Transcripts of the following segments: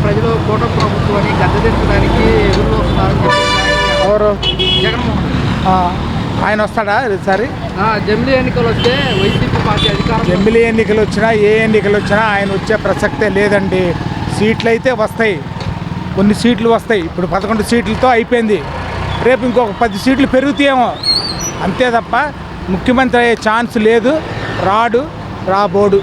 ప్రజలు కూటమి ప్రభుత్వాన్ని గద్దెదించడానికి ఎదురు వస్తున్నారని చెప్పి ఎవరు జగన్మోహన్ ఆయన వస్తాడా ఈసారి? జమిలీ ఎన్నికలు వస్తే వైసీపీ పార్టీ అధికారం ఎమ్మెల్యే ఎన్నికలు వచ్చినా ఏ ఎన్నికలు వచ్చినా ఆయన వచ్చే ప్రసక్తే లేదండి. సీట్లు అయితే వస్తాయి, కొన్ని సీట్లు వస్తాయి. ఇప్పుడు 11 సీట్లతో అయిపోయింది. రేపు ఇంకొక 10 సీట్లు పెరుగుతాయేమో, అంతే తప్ప ముఖ్యమంత్రి అయ్యే ఛాన్స్ లేదు. రాబోడు.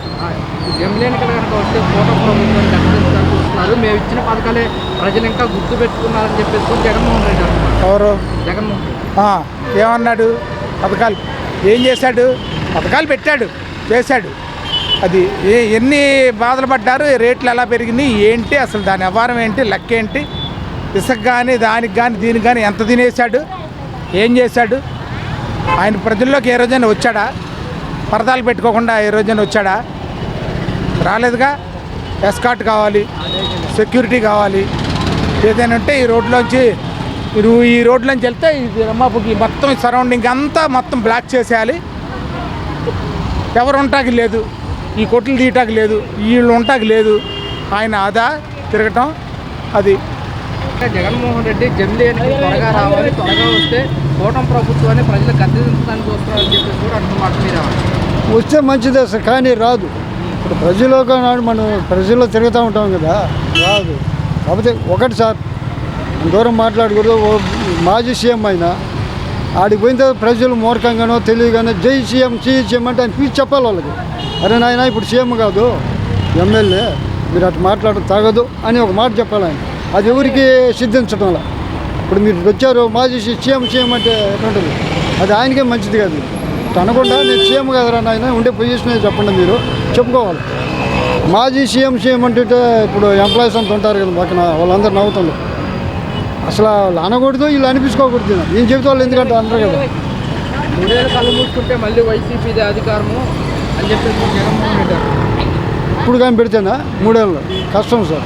జమిలీ ఎన్నికలు కనుక వస్తే కూటమి ప్రభుత్వాన్ని గద్దెదించడానికి వస్తున్నారు. మేము ఇచ్చిన పథకాలే ప్రజలు ఇంకా గుర్తు పెట్టుకున్నారని చెప్పేసి జగన్మోహన్ రెడ్డి అంటున్నారు. ఎవరు? జగన్మోహన్ రెడ్డి ఏమన్నాడు? పథకాలు ఏం చేశాడు? పథకాలు పెట్టాడు, చేశాడు. అది ఎన్ని బాధలు పడ్డారు, రేట్లు ఎలా పెరిగినాయి ఏంటి, అసలు దాని వ్యవహారం ఏంటి, లెక్క ఏంటి, ఇసుక కానీ దానికి కానీ దీనికి కానీ ఎంత తినేశాడు, ఏం చేశాడు? ఆయన ప్రజల్లోకి ఏ రోజైనా వచ్చాడా? పరదాలు పెట్టుకోకుండా ఏ రోజైనా వచ్చాడా? రాలేదుగా. ఎస్కాట్ కావాలి, సెక్యూరిటీ కావాలి, ఏదైనా ఉంటే ఈ రోడ్లోంచి ఈ రోడ్లోంచి వెళ్తే ఇది రమ్మాపుకి మొత్తం సరౌండింగ్ అంతా మొత్తం బ్లాక్ చేసేయాలి. ఎవరు ఉంటాకి లేదు, ఈ కొట్లు తీయటానికి లేదు, వీళ్ళు ఉంటాకి లేదు. ఆయన ఆదా తిరగటం అది. జగన్మోహన్ రెడ్డి జమిలీ ఎన్నికలు త్వరగా రావాలి, త్వరగా వస్తే కూటమి ప్రభుత్వాన్ని ప్రజలు గద్దెదించడానికి వస్తున్నారని చెప్పేసి కూడా అంటున్నమాట. మీరు వస్తే మంచిదే సార్, కానీ రాదు. ఇప్పుడు ప్రజల్లో నాడు మనం ప్రజల్లో తిరుగుతూ ఉంటాం కదా, రాదు. కాకపోతే ఒకటి సార్, దూరం మాట్లాడకూడదు. మాజీ సీఎం అయినా ఆడికి పోయిన తర్వాత ప్రజలు మూర్ఖంగానో తెలియగానో జై సీఎం సీఎం అంటే ఆయన పిలిచి చెప్పాలి వాళ్ళకి. అరే నాయన ఇప్పుడు సీఎం కాదు ఎమ్మెల్యే, మీరు అటు మాట్లాడడం తగదు అని ఒక మాట చెప్పాలి ఆయన. అది ఎవరికి సిద్ధించడం వల్ల ఇప్పుడు మీరు వచ్చారు మాజీ సీఎం అంటే ఎటువంటిది, అది ఆయనకే మంచిది కాదు. అనకుండా నేను సీఎం కదరా నాయన ఉండే పొజిషన్ చెప్పండి, మీరు చెప్పుకోవాలి. మాజీ సీఎం అంటే ఇప్పుడు ఎంప్లాయీస్ అంతా ఉంటారు కదా పక్కన, వాళ్ళందరూ నవ్వుతుండ్రు. అసలు వాళ్ళు అనకూడదు, వీళ్ళు అనిపించుకోకూడదు. నేను చెబుతా వాళ్ళు ఎందుకంటే అనరు కదా. 3 ఏళ్ళు కళ్ళు మూసుకుంటే మళ్ళీ వైసీపీదే అధికారము అని చెప్పేసి జగన్మోహన్ రెడ్డి ఇప్పుడు కానీ పెడితేనా 3 ఏళ్ళు కష్టం సార్.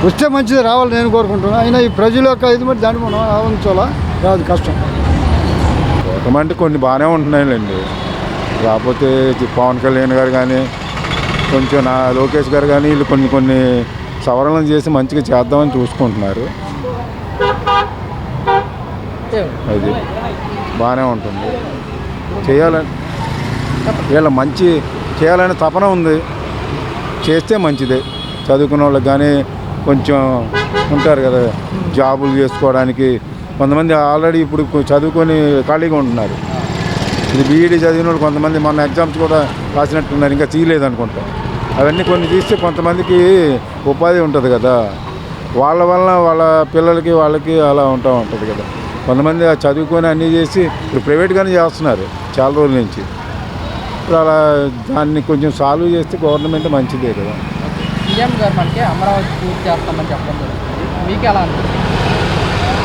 వస్తే మంచిది రావాలి నేను కోరుకుంటున్నాను. అయినా ఈ ప్రజల యొక్క ఇది బట్టి దాన్ని మనం ఆలోచించాలా, రాదు కష్టం. అంటే కొన్ని బాగానే ఉంటున్నాయిలేండి. కాకపోతే పవన్ కళ్యాణ్ గారు కానీ కొంచెం లోకేష్ గారు కానీ వీళ్ళు కొన్ని సవరణలు చేసి మంచిగా చేద్దామని చూసుకుంటున్నారు. అది బాగానే ఉంటుంది. చేయాలని వీళ్ళ మంచి చేయాలనే తపన ఉంది, చేస్తే మంచిదే. చదువుకున్న వాళ్ళకి కానీ కొంచెం ఉంటారు కదా జాబులు చేసుకోవడానికి, కొంతమంది ఆల్రెడీ ఇప్పుడు చదువుకొని ఖాళీగా ఉంటున్నారు. ఇది బీఈడీ చదివిన వాళ్ళు కొంతమంది మొన్న ఎగ్జామ్స్ కూడా రాసినట్టున్నారు, ఇంకా తీయలేదు అనుకుంటా. అవన్నీ కొన్ని తీస్తే కొంతమందికి ఉపాధి ఉంటుంది కదా, వాళ్ళ వల్ల వాళ్ళ పిల్లలకి వాళ్ళకి అలా ఉంటుంది కదా. కొంతమంది చదువుకొని అన్నీ చేసి ఇప్పుడు ప్రైవేట్గానే చేస్తున్నారు చాలా రోజుల నుంచి. ఇప్పుడు అలా దాన్ని కొంచెం సాల్వ్ చేస్తే గవర్నమెంట్ మంచిదే కదా. సీఎం గారు మనకి అమరావతి పూర్తి చేస్తామని చెప్పడం జరుగుతుంది, మీకు ఎలా అనిపిస్తుంది?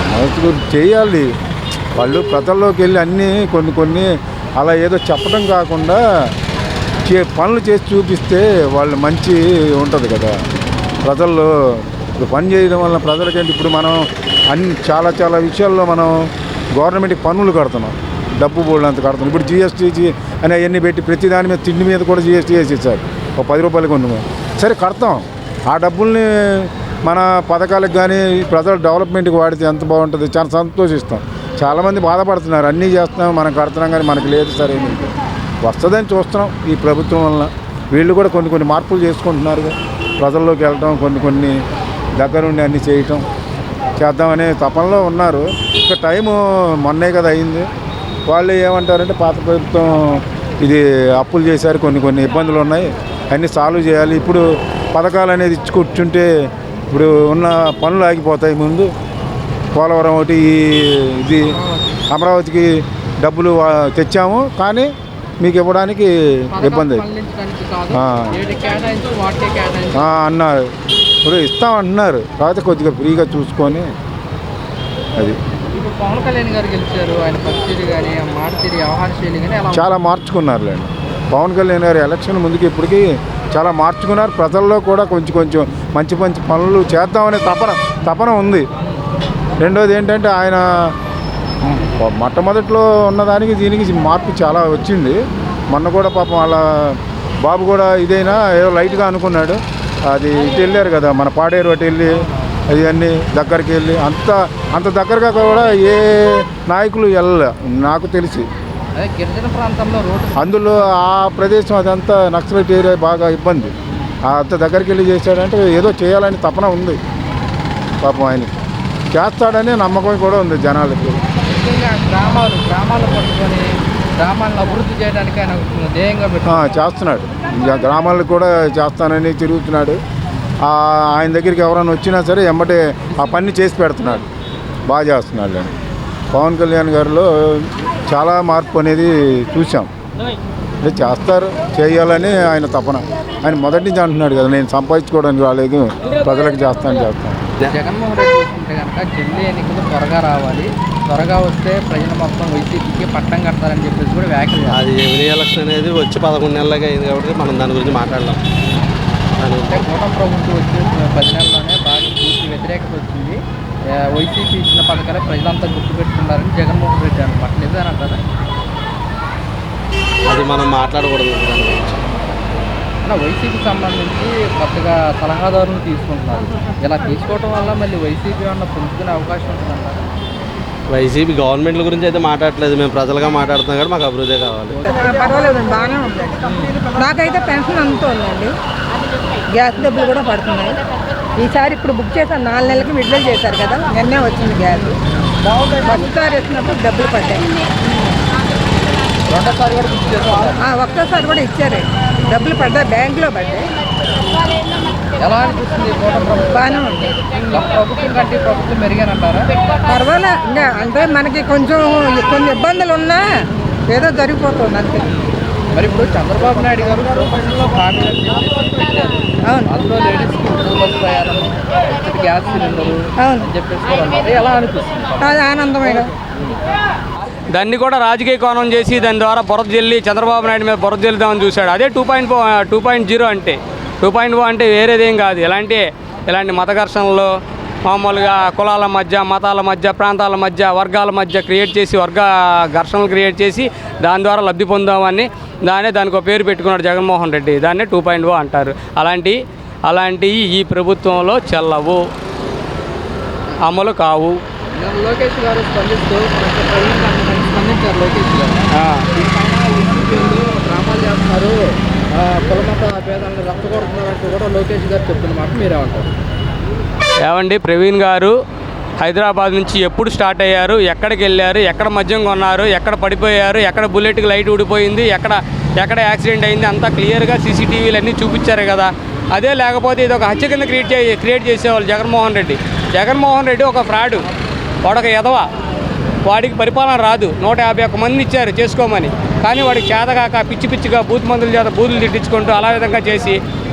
అమరావతి గురించి చేయాలి. వాళ్ళు ప్రజల్లోకి వెళ్ళి అన్నీ కొన్ని అలా ఏదో చెప్పడం కాకుండా పనులు చేసి చూపిస్తే వాళ్ళు మంచి ఉంటుంది కదా. ప్రజల్లో ఇప్పుడు పని చేయడం వల్ల ప్రజలకంటే ఇప్పుడు మనం చాలా విషయాల్లో మనం గవర్నమెంట్కి పన్నులు కడుతున్నాం, డబ్బు బోర్డు అంత కడుతున్నాం. ఇప్పుడు జిఎస్టీ అని అవన్నీ పెట్టి ప్రతి దాని మీద తిండి మీద కూడా జిఎస్టీ వేసేసారు. ఒక 10 రూపాయలు కొను సరే కడతాం. ఆ డబ్బుల్ని మన పథకాలకు కానీ ప్రజల డెవలప్మెంట్కి వాడితే ఎంత బాగుంటుంది, చాలా సంతోషిస్తాం. చాలామంది బాధపడుతున్నారు, అన్నీ చేస్తున్నాం మనం కడుతున్నాం కానీ మనకు లేదు సరే వస్తుందని చూస్తున్నాం. ఈ ప్రభుత్వం వలన వీళ్ళు కూడా కొన్ని మార్పులు చేసుకుంటున్నారు. ప్రజల్లోకి వెళ్ళటం, కొన్ని దగ్గరుండి అన్నీ చేద్దామనే తపనలో ఉన్నారు. ఇక టైము మొన్నే కదా అయింది. వాళ్ళు ఏమంటారంటే పాత ప్రభుత్వం ఇది అప్పులు చేశారు, కొన్ని ఇబ్బందులు ఉన్నాయి, అన్నీ సాల్వ్ చేయాలి. ఇప్పుడు పథకాలు అనేది ఇచ్చి కూర్చుంటే ఇప్పుడు ఉన్న పనులు ఆగిపోతాయి. ముందు పోలవరం ఒకటి ఇది అమరావతికి డబ్బులు తెచ్చాము కానీ మీకు ఇవ్వడానికి ఇబ్బంది అన్నారు. ఇప్పుడు ఇస్తామంటున్నారు, కాకపోతే కొద్దిగా ఫ్రీగా చూసుకొని అది. పవన్ కళ్యాణ్ గారు గెలిచారు, ఆయన పరిస్థితి కానీ మాట తీరు వ్యవహార శైలి కానీ చాలా మార్చుకున్నారులేండి. పవన్ కళ్యాణ్ గారు ఎలక్షన్ ముందుకి ఇప్పటికీ చాలా మార్చుకున్నారు. ప్రజల్లో కూడా కొంచెం మంచి పనులు చేద్దామనే తపన ఉంది. రెండోది ఏంటంటే ఆయన మొట్టమొదట్లో ఉన్నదానికి దీనికి మార్పు చాలా వచ్చింది. మొన్న కూడా పాపం వాళ్ళ బాబు కూడా ఇదైనా ఏదో లైట్గా అనుకున్నాడు, అది ఇటు వెళ్ళారు కదా, మన పాడేరు అటు వెళ్ళి అవన్నీ దగ్గరికి వెళ్ళి అంత దగ్గరగా కూడా ఏ నాయకులు వెళ్ళలే నాకు తెలిసి. అదే గిరిజన ప్రాంతంలో రోడ్డు అందులో ఆ ప్రదేశం అదంతా నక్సలైట్ ఏరియా బాగా ఇబ్బంది. అంత దగ్గరికి వెళ్ళి చేశాడంటే ఏదో చేయాలని తపన ఉంది పాపం ఆయనకి. చేస్తాడనే నమ్మకం కూడా ఉంది జనాలకి. ముఖ్యంగా గ్రామాలు పట్టుకొని గ్రామాలను అభివృద్ధి చేయడానికి ఆయన ధ్యేయంగా చేస్తున్నాడు. ఇంకా గ్రామాలకు కూడా చేస్తానని తిరుగుతున్నాడు. ఆయన దగ్గరికి ఎవరైనా వచ్చినా సరే ఎమ్మటే ఆ పని చేసి పెడుతున్నాడు. బాగా చేస్తున్నాడు అని పవన్ కళ్యాణ్ గారిలో చాలా మార్పు అనేది చూసాం. అంటే చేస్తారు, చేయాలని ఆయన తపన. ఆయన మొదటి నుంచి అంటున్నాడు కదా, నేను సంపాదించుకోవడానికి రాలేదు, ప్రజలకు చేస్తాను. జగన్మోహన్ రెడ్డి చూసుకుంటే కనుక ఢిల్లీ ఎన్నికలు త్వరగా రావాలి, త్వరగా వస్తే ప్రజలు మొత్తం వైసీపీకి పట్టం కడతారని చెప్పేసి కూడా వ్యాఖ్యలు చేశారు. అది ఎవరి ఎలక్షన్ అనేది వచ్చి 11 నెలలుగా అయింది కాబట్టి మనం దాని గురించి మాట్లాడలేం. అంటే కూటమి ప్రభుత్వం వచ్చి 10 నెలల్లోనే బాగా పూర్తి వ్యతిరేకత వచ్చింది. వైసీపీ ఇచ్చిన పథకాలే ప్రజలంతా గుర్తుపెట్టుకున్నారని జగన్మోహన్ రెడ్డి అనమాట. నిజాను అంటారా? అది మనం మాట్లాడకూడదు దాని గురించి. వైసీపీకి సంబంధించి కొత్తగా సలహాదారులను తీసుకుంటున్నారు. ఇలా తీసుకోవడం వల్ల మళ్ళీ వైసీపీ అన్న పుంజుకునే అవకాశం ఉంటుందంటారా? వైసీపీ గవర్నమెంట్ల గురించి అయితే మాట్లాడట్లేదు, మేము ప్రజలుగా మాట్లాడుతున్నాం కాబట్టి మాకు అభివృద్ధి కావాలి. పర్వాలేదండి, బాగానే ఉందండి. నాకైతే పెన్షన్ అంతా ఉందండి, గ్యాస్ డబ్బులు కూడా పడుతున్నాయి. ఈసారి ఇప్పుడు బుక్ చేశాను, 4 నెలలకి విడుదల చేశారు కదా, నిన్నే వచ్చింది గ్యాస్. ఒకసారి వచ్చినప్పుడు డబ్బులు పడ్డాయి, రెండోసారి కూడా బుక్ చేస్తారు. ఒక్కసారి కూడా ఇచ్చారు, డబ్బులు పడ్డాయి, బ్యాంకులో పడ్డాయి. ఎలా అనిపిస్తుంది కూటమి ప్రభుత్వం? బాగానే ఉంది. ప్రభుత్వం కంటే ప్రభుత్వం మెరుగేనంటారా? పర్వాలే, ఇంకా అంటే మనకి కొంచెం కొన్ని ఇబ్బందులు ఉన్నా ఏదో జరిగిపోతుంది అంతే. మరి ఇప్పుడు చంద్రబాబు నాయుడు గారు ప్రభుత్వంలో హామీ అని చెప్పేసి పెట్టారు. అవును, అందులో లేడీస్కి ఉద్యోగాలు ప్రయాణం, ఉచిత గ్యాస్ సిలిండరు అవును అని చెప్పేసి కూడా అన్నారు. ఎలా అనిపిస్తుంది? అది ఆనందమైన. దాన్ని కూడా రాజకీయ కోణం చేసి దాని ద్వారా బురద జల్లి చంద్రబాబు నాయుడు మీద బురద జల్లుదామని చూశాడు. అదే 2.0 అంటే 2.0 అంటే వేరేదేం కాదు. ఇలాంటి మత ఘర్షణలు, మామూలుగా కులాల మధ్య, మతాల మధ్య, ప్రాంతాల మధ్య, వర్గాల మధ్య క్రియేట్ చేసి ఘర్షణలు క్రియేట్ చేసి దాని ద్వారా లబ్ధి పొందామని దానికి ఒక పేరు పెట్టుకున్నాడు జగన్మోహన్ రెడ్డి. దాన్నే 2.0 అంటారు. అలాంటివి ఈ ప్రభుత్వంలో చెల్లవు, అమలు కావు. లోకేష్ గారు స్పందించారు. లోకేష్ గారు డ్రామాలు చేస్తున్నారు, కులమత భేదాలను రచ్చగొడుతున్నారంటూ కూడా లోకేష్ గారు చెప్తున్నమాట మీరేమంటారు? ఏమండి, ప్రవీణ్ గారు హైదరాబాద్ నుంచి ఎప్పుడు స్టార్ట్ అయ్యారు, ఎక్కడికి వెళ్ళారు, ఎక్కడ మద్యం కొన్నారు, ఎక్కడ పడిపోయారు, ఎక్కడ బుల్లెట్కి లైట్ ఊడిపోయింది, ఎక్కడ యాక్సిడెంట్ అయింది, అంతా క్లియర్గా సీసీటీవీలు అన్నీ చూపించారు కదా. అదే లేకపోతే ఇది ఒక హత్య కింద క్రియేట్ చేసేవాళ్ళు జగన్మోహన్ రెడ్డి ఒక ఫ్రాడు, వాడొక ఎదవ, వాడికి పరిపాలన రాదు. 151 మంది ఇచ్చారు చేసుకోమని, కానీ వాడికి చేతగాక పిచ్చిగా బూత్ మందుల చేత బూతులు తిట్టించుకుంటూ అలా విధంగా చేసి